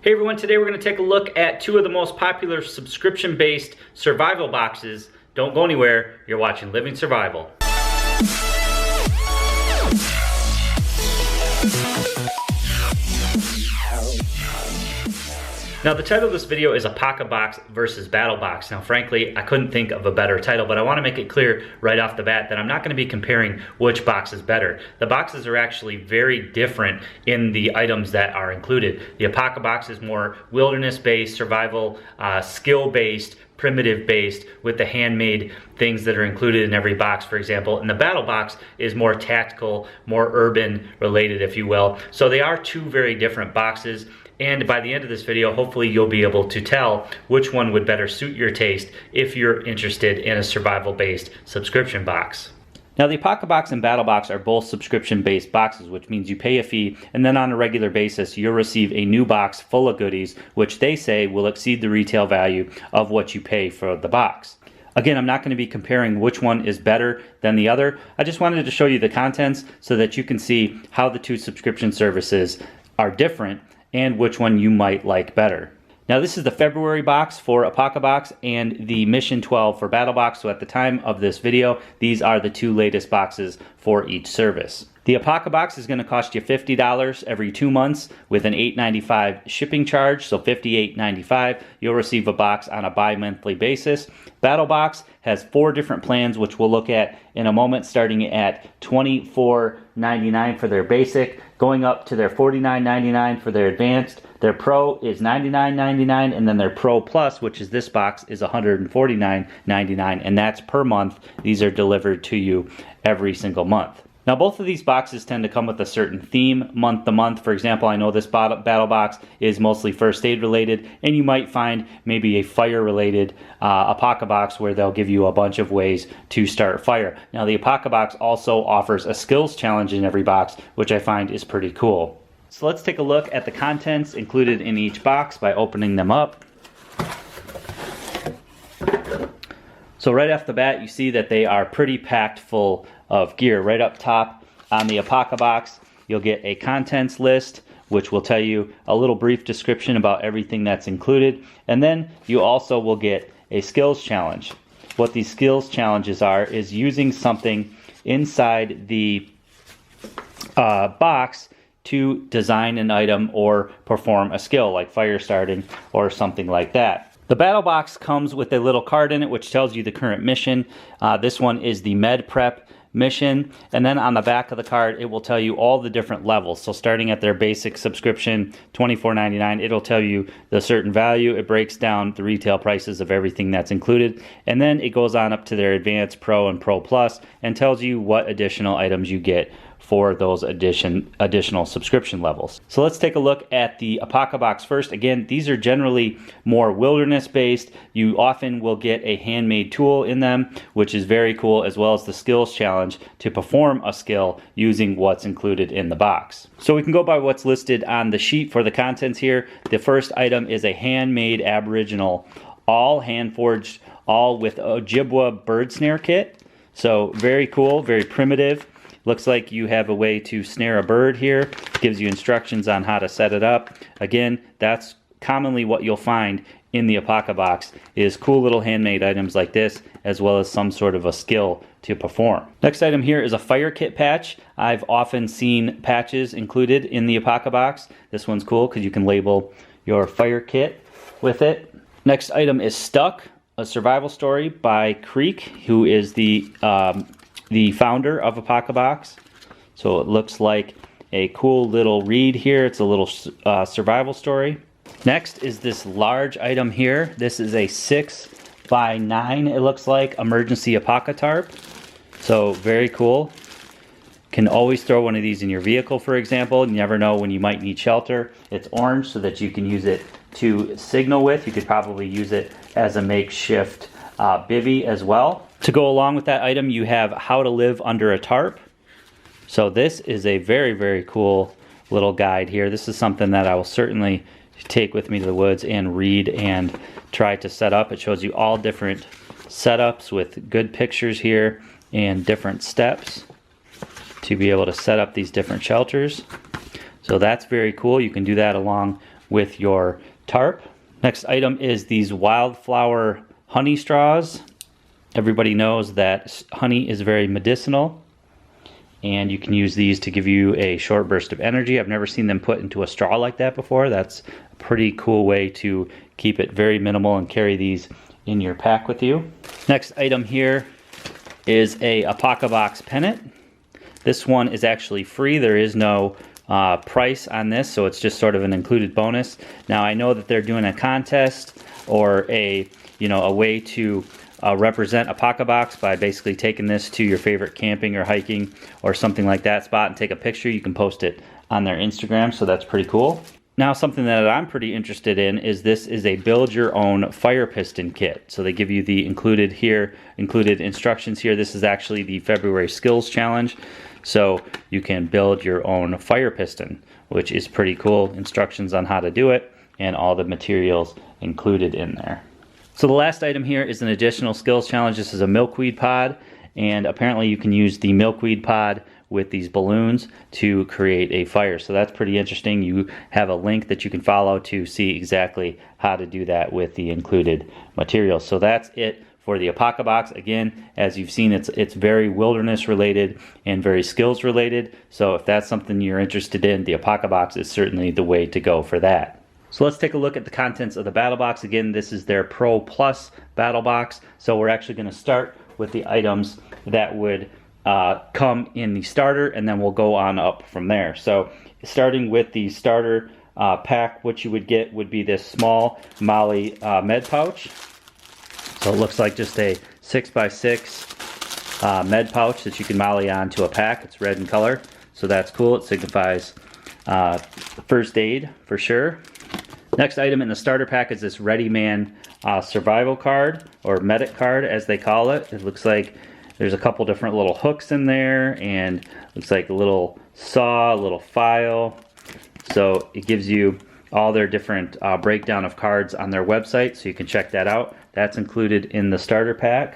Hey everyone, today we're going to take a look at two of the most popular subscription-based survival boxes. Don't go anywhere, you're watching Living Survival. Now the title of this video is Apocabox versus BattlBox. Now frankly, I couldn't think of a better title, but I want to make it clear right off the bat that I'm not going to be comparing which box is better. The boxes are actually very different in the items that are included. The Apocabox is more wilderness-based, survival, skill-based, primitive-based, with the handmade things that are included in every box, for example. And the BattlBox is more tactical, more urban related, if you will. So they are two very different boxes. And by the end of this video, hopefully you'll be able to tell which one would better suit your taste if you're interested in a survival-based subscription box. Now the Apocabox and BattlBox are both subscription-based boxes, which means you pay a fee and then on a regular basis you'll receive a new box full of goodies, which they say will exceed the retail value of what you pay for the box. Again, I'm not going to be comparing which one is better than the other. I just wanted to show you the contents so that you can see how the two subscription services are different and which one you might like better. Now this is the February box for Apocabox and the Mission 12 for BattlBox, so at the time of this video, these are the two latest boxes for each service. The Apocabox is going to cost you $50 every 2 months with an $8.95 shipping charge, so $58.95. You'll receive a box on a bi-monthly basis. BattlBox has 4 different plans, which we'll look at in a moment, starting at $24.99 for their basic, going up to their $49.99 for their advanced. Their Pro is $99.99, and then their Pro Plus, which is this box, is $149.99, and that's per month. These are delivered to you every single month. Now both of these boxes tend to come with a certain theme month to month. For example, I know this BattlBox is mostly first aid related, and you might find maybe a fire related Apocabox where they'll give you a bunch of ways to start a fire. Now the Apocabox also offers a skills challenge in every box, which I find is pretty cool. So let's take a look at the contents included in each box by opening them up. So right off the bat, you see that they are pretty packed full of gear. Right up top on the Apocabox, you'll get a contents list, which will tell you a little brief description about everything that's included. And then you also will get a skills challenge. What these skills challenges are is using something inside the box to design an item or perform a skill, like fire starting or something like that. The BattlBox comes with a little card in it which tells you the current mission. This one is the Med Prep mission, and then on the back of the card it will tell you all the different levels. So starting at their basic subscription, $24.99, it'll tell you the certain value. It breaks down the retail prices of everything that's included, and then it goes on up to their Advanced, Pro, and Pro Plus and tells you what additional items you get for those additional subscription levels. So let's take a look at the Apocabox first. Again, these are generally more wilderness based. You often will get a handmade tool in them, which is very cool, as well as the skills challenge to perform a skill using what's included in the box. So we can go by what's listed on the sheet for the contents here. The first item is a handmade Aboriginal, all hand forged, all with Ojibwa bird snare kit. So very cool, very primitive. Looks like you have a way to snare a bird here. Gives you instructions on how to set it up. Again, that's commonly what you'll find in the Apocabox, is cool little handmade items like this, as well as some sort of a skill to perform. Next item here is a fire kit patch. I've often seen patches included in the Apocabox. This one's cool because you can label your fire kit with it. Next item is Stuck, a survival story by Creek, who is the founder of Apocabox. So it looks like a cool little read here. It's a little survival story. Next is this large item here. This is a 6x9, it looks like, emergency Apocatarp. So very cool. Can always throw one of these in your vehicle, for example. You never know when you might need shelter. It's orange so that you can use it to signal with. You could probably use it as a makeshift bivvy as well. To go along with that item, you have How to Live Under a Tarp. So this is a very, very cool little guide here. This is something that I will certainly take with me to the woods and read and try to set up. It shows you all different setups with good pictures here and different steps to be able to set up these different shelters. So that's very cool. You can do that along with your tarp. Next item is these Wildflower honey straws. Everybody knows that honey is very medicinal, and you can use these to give you a short burst of energy. I've never seen them put into a straw like that before. That's a pretty cool way to keep it very minimal and carry these in your pack with you. Next item here is a Apocabox pennant. This one is actually free. There is no price on this, so it's just sort of an included bonus. Now I know that they're doing a contest or a way to represent Apocabox by basically taking this to your favorite camping or hiking or something like that spot and take a picture. You can post it on their Instagram, so that's pretty cool. Now something that I'm pretty interested in is this is a build your own fire piston kit. So they give you the included instructions here. This is actually the February Skills Challenge. So you can build your own fire piston, which is pretty cool. Instructions on how to do it and all the materials included in there. So the last item here is an additional skills challenge. This is a Milkweed Pod, and apparently you can use the Milkweed Pod with these balloons to create a fire. So that's pretty interesting. You have a link that you can follow to see exactly how to do that with the included materials. So that's it for the Apocabox. Again, as you've seen, it's very wilderness related and very skills related. So if that's something you're interested in, the Apocabox is certainly the way to go for that. So let's take a look at the contents of the BattlBox. Again, this is their Pro Plus BattlBox. So we're actually going to start with the items that would come in the starter, and then we'll go on up from there. So starting with the starter pack, what you would get would be this small Molly med pouch. So it looks like just a 6x6 med pouch that you can molly onto a pack. It's red in color, so that's cool. It signifies first aid for sure. Next item in the starter pack is this Ready Man survival card, or medic card as they call it. It looks like there's a couple different little hooks in there, and looks like a little saw, a little file. So it gives you all their different breakdown of cards on their website, so you can check that out. That's included in the starter pack.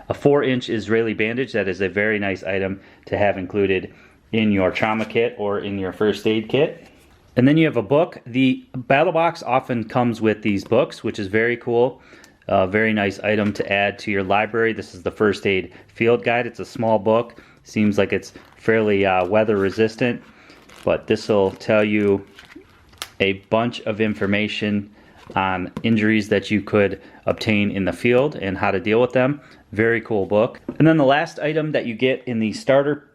A 4-inch Israeli bandage. That is a very nice item to have included in your trauma kit or in your first aid kit. And then you have a book. The BattlBox often comes with these books, which is very cool. Very nice item to add to your library. This is the First Aid Field Guide. It's a small book. Seems like it's fairly weather resistant, but this will tell you a bunch of information on injuries that you could obtain in the field and how to deal with them. Very cool book. And then the last item that you get in the starter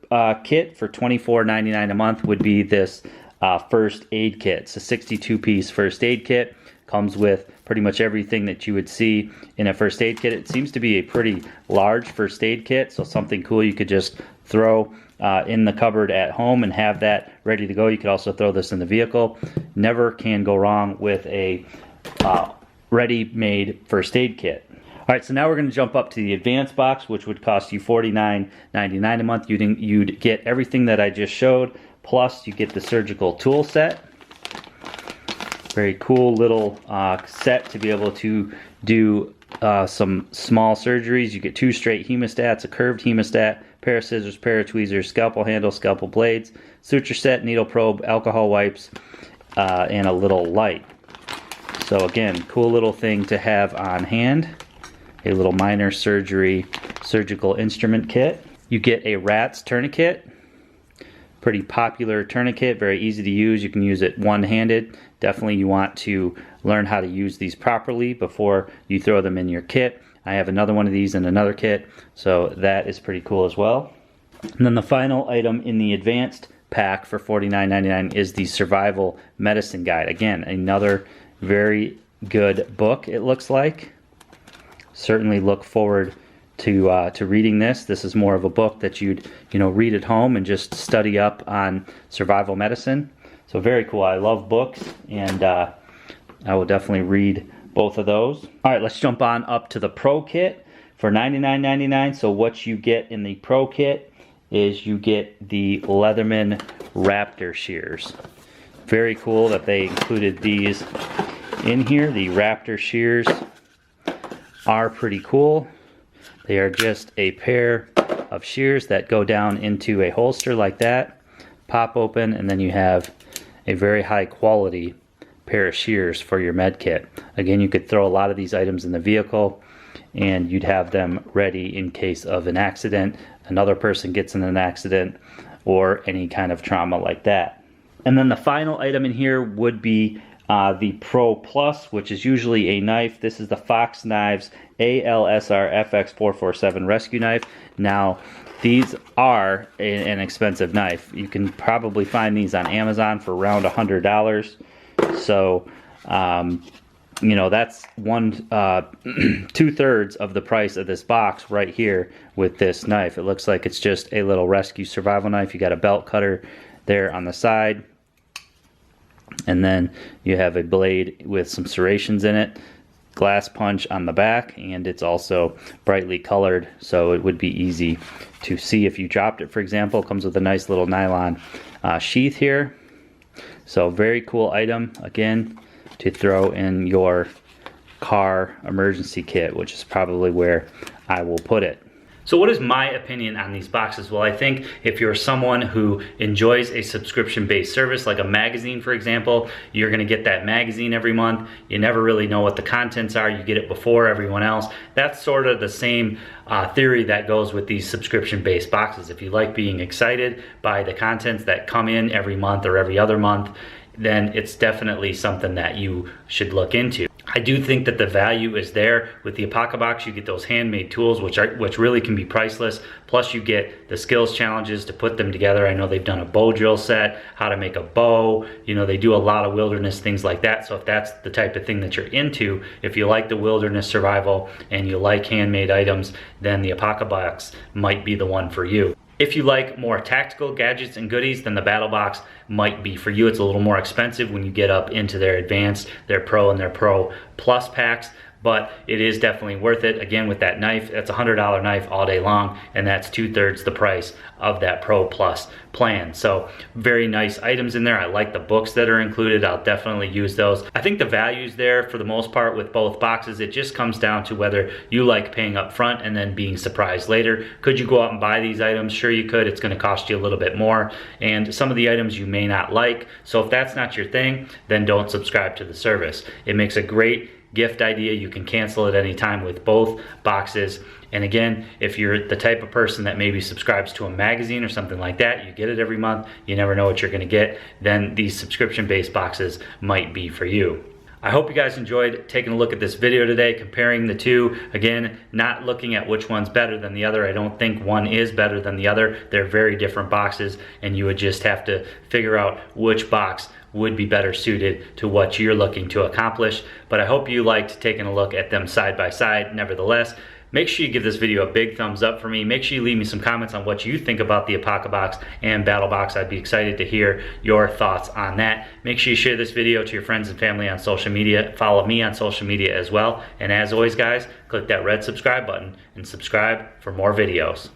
kit for $24.99 a month would be this first aid kit. It's a 62-piece first aid kit. Comes with pretty much everything that you would see in a first aid kit. It seems to be a pretty large first aid kit, so something cool you could just throw in the cupboard at home and have that ready to go. You could also throw this in the vehicle. Never can go wrong with a ready-made first aid kit. All right, so now we're going to jump up to the advanced box, which would cost you $49.99 a month. You'd get everything that I just showed, plus you get the surgical tool set. Very cool little set to be able to do some small surgeries. You get 2 straight hemostats, a curved hemostat, pair of scissors, pair of tweezers, scalpel handle, scalpel blades, suture set, needle probe, alcohol wipes, and a little light. So again, cool little thing to have on hand. A little minor surgical instrument kit. You get a rat's tourniquet. Pretty popular tourniquet, very easy to use. You can use it one-handed. Definitely you want to learn how to use these properly before you throw them in your kit. I have another one of these in another kit, so that is pretty cool as well. And then the final item in the advanced pack for $49.99 is the Survival Medicine Guide. Again, another very good book, it looks like. Certainly look forward to reading this. This is more of a book that you'd read at home and just study up on survival medicine. So very cool. I love books, and I will definitely read both of those. All right, let's jump on up to the Pro Kit for $99.99. So what you get in the Pro Kit is you get the Leatherman Raptor shears. Very cool that they included these in here. The Raptor shears are pretty cool. They are just a pair of shears that go down into a holster like that, pop open, and then you have a very high quality pair of shears for your med kit. Again, you could throw a lot of these items in the vehicle and you'd have them ready in case of an accident, another person gets in an accident, or any kind of trauma like that. And then the final item in here would be the Pro Plus, which is usually a knife. This is the Fox Knives ALSR FX447 rescue knife. Now, these are an expensive knife. You can probably find these on Amazon for around $100. So, you know, that's 2/3 of the price of this box right here with this knife. It looks like it's just a little rescue survival knife. You got a belt cutter there on the side, and then you have a blade with some serrations in it, glass punch on the back, and it's also brightly colored, so it would be easy to see if you dropped it, for example. It comes with a nice little nylon sheath here. So very cool item, again, to throw in your car emergency kit, which is probably where I will put it. So what is my opinion on these boxes? Well, I think if you're someone who enjoys a subscription-based service, like a magazine, for example, you're gonna get that magazine every month. You never really know what the contents are. You get it before everyone else. That's sort of the same theory that goes with these subscription-based boxes. If you like being excited by the contents that come in every month or every other month, then it's definitely something that you should look into. I do think that the value is there. With the Apocabox, you get those handmade tools, which really can be priceless. Plus you get the skills challenges to put them together. I know they've done a bow drill set, how to make a bow. You know, they do a lot of wilderness things like that. So if that's the type of thing that you're into, if you like the wilderness survival and you like handmade items, then the Apocabox might be the one for you. If you like more tactical gadgets and goodies, then the BattlBox might be for you. It's a little more expensive when you get up into their advanced, their Pro and their Pro Plus packs, but it is definitely worth it. Again, with that knife, that's a $100 knife all day long, and that's 2/3 the price of that Pro Plus plan. So very nice items in there. I like the books that are included. I'll definitely use those. I think the value's there for the most part with both boxes. It just comes down to whether you like paying up front and then being surprised later. Could you go out and buy these items? Sure you could. It's gonna cost you a little bit more, and some of the items you may not like. So if that's not your thing, then don't subscribe to the service. It makes a great gift idea. You can cancel at any time with both boxes. And again, if you're the type of person that maybe subscribes to a magazine or something like that, you get it every month, you never know what you're gonna get, then these subscription-based boxes might be for you. I hope you guys enjoyed taking a look at this video today, comparing the two. Again, not looking at which one's better than the other. I don't think one is better than the other. They're very different boxes, and you would just have to figure out which box would be better suited to what you're looking to accomplish. But I hope you liked taking a look at them side by side. Nevertheless, make sure you give this video a big thumbs up for me. Make sure you leave me some comments on what you think about the Apocabox and BattlBox. I'd be excited to hear your thoughts on that. Make sure you share this video to your friends and family on social media. Follow me on social media as well. And as always, guys, click that red subscribe button and subscribe for more videos.